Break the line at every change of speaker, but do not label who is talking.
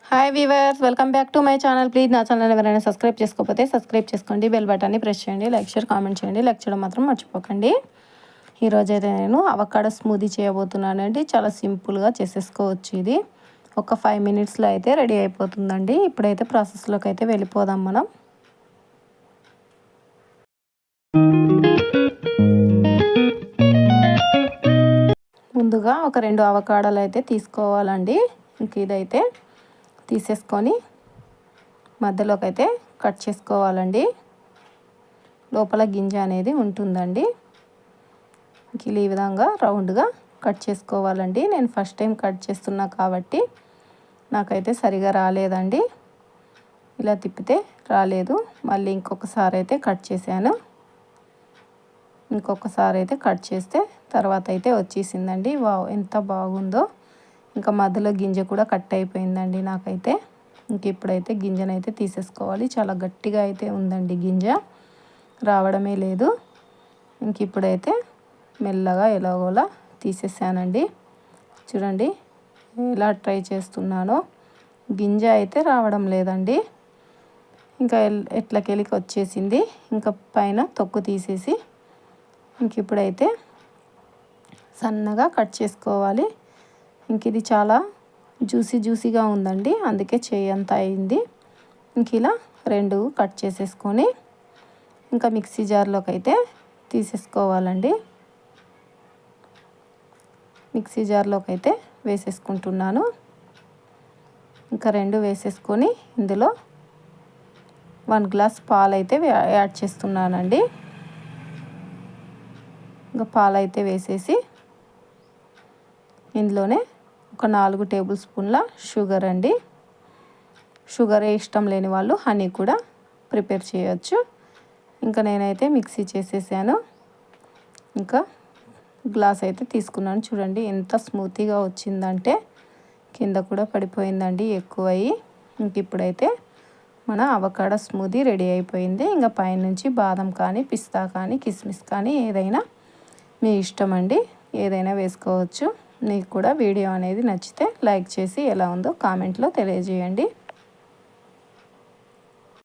Hi weavers, welcome back to my channel. Please నా channel ఎవరైనా subscribe చేసుకోకపోతే subscribe చేసుకోండి, బెల్ బటన్ని ప్రెస్ చేయండి, లైక్ షేర్ కామెంట్ చేయండి. లైక్ చేయడం మాత్రం మర్చిపోకండి. ఈరోజైతే నేను అవకాడో స్మూదీ చేయబోతున్నానండి. చాలా సింపుల్గా చేసేసుకోవచ్చు. ఇది ఒక 5 మినిట్స్లో అయితే రెడీ అయిపోతుందండి. ఇప్పుడైతే ప్రాసెస్లోకి అయితే వెళ్ళిపోదాం మనం. ముందుగా ఒక 2 అవకాడోలు అయితే తీసుకోవాలండి. ఇంక ఇదైతే తీసేసుకొని మధ్యలోకి అయితే కట్ చేసుకోవాలండి. లోపల గింజ అనేది ఉంటుందండి. ఈ విధంగా రౌండ్గా కట్ చేసుకోవాలండి. నేను ఫస్ట్ టైం కట్ చేస్తున్నా కాబట్టి నాకైతే సరిగా రాలేదండి. ఇలా తిప్పితే రాలేదు. మళ్ళీ ఇంకొకసారి అయితే కట్ చేశాను. ఇంకొకసారి అయితే కట్ చేస్తే తర్వాత అయితే వచ్చేసిందండి. వావ్, ఎంత బాగుందో. ఇంకా మధ్యలో గింజ కూడా కట్ అయిపోయిందండి నాకైతే. ఇంక ఇప్పుడైతే గింజనైతే తీసేసుకోవాలి. చాలా గట్టిగా అయితే ఉందండి, గింజ రావడమే లేదు. ఇంక ఇప్పుడైతే మెల్లగా ఎలాగోలా తీసేసానండి. చూడండి ఎలా ట్రై చేస్తున్నానో. గింజ అయితే రావడం లేదండి. ఇంకా ఎట్లకెళ్ళికి వచ్చేసింది. ఇంకా పైన తొక్కు తీసేసి ఇంక ఇప్పుడైతే సన్నగా కట్ చేసుకోవాలి. ఇంక ఇది చాలా జ్యూసీగా ఉందండి, అందుకే చేయి అంత అయింది. ఇంక ఇలా 2 కట్ చేసేసుకొని ఇంకా మిక్సీ జార్లోకి అయితే తీసేసుకోవాలండి. మిక్సీ జార్లోకి అయితే వేసేసుకుంటున్నాను. ఇంకా 2 వేసేసుకొని ఇందులో 1 గ్లాస్ పాలు అయితే యాడ్ చేస్తున్నానండి. ఇంకా పాలు అయితే వేసేసి ఇందులోనే ఒక 4 టేబుల్ స్పూన్ల షుగర్ అండి. షుగరే ఇష్టం లేని వాళ్ళు హనీ కూడా ప్రిపేర్ చేయొచ్చు. ఇంకా నేనైతే మిక్సీ చేసేసాను. ఇంకా గ్లాస్ అయితే తీసుకున్నాను. చూడండి ఎంత స్మూతీగా వచ్చిందంటే కింద కూడా పడిపోయిందండి ఎక్కువయ్యి. ఇంక ఇప్పుడైతే మన అవకాడో స్మూదీ రెడీ అయిపోయింది. ఇంకా పైనుంచి బాదం కానీ, పిస్తా కానీ, కిస్మిస్ కానీ ఏదైనా మీ ఇష్టం అండి, ఏదైనా వేసుకోవచ్చు. మీకు కూడా వీడియో అనేది నచ్చితే లైక్ చేసి ఎలా ఉందో కామెంట్లో తెలియజేయండి.